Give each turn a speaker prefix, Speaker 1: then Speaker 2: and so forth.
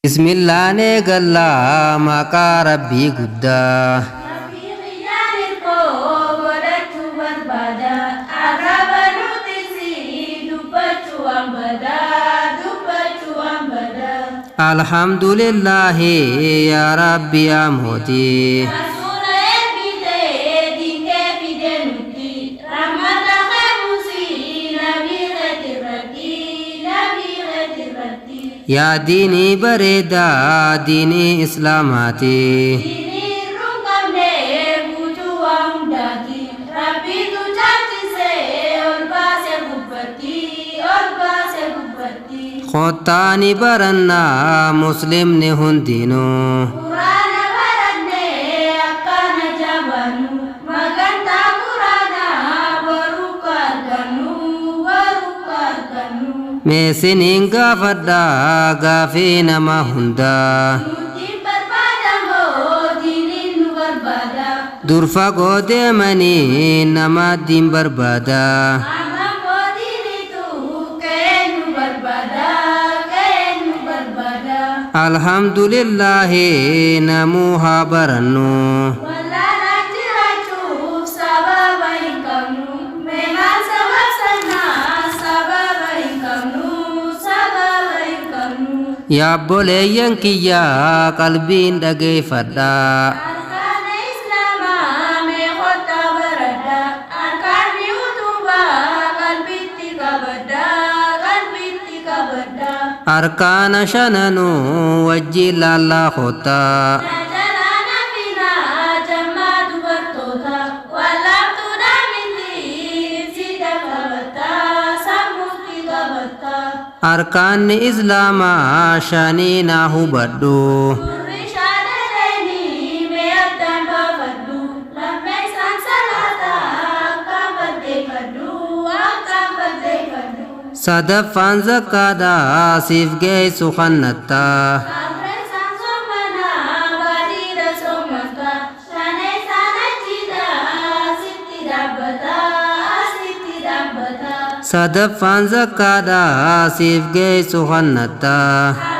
Speaker 1: Bismillaane gallaa maqaa rabbii guddaa. Alhamdulillahi yaa rabbi yaa mootii. Yaa diinii bareedaa diinii islaamaati. Qottaani barannaa muslimni hundinuu. Meesiniin gaafadhaa gaafii nama hundaa. Dur fagoo deemanii nama diin barbaada. Alhamdulillahi namuu haa barannu. Yaa obboleeyyan kiyyaa qalbiin dhageeffadhaa. Arkaana shananuu wajjin laallaa kottaa. Arkaanni islaamaa shanii naa hubadhu. Sadaffaan zakkaadhaa siif geessu kannattaa. Sadaffaan zakkaadhaa siif geessu kannattaa.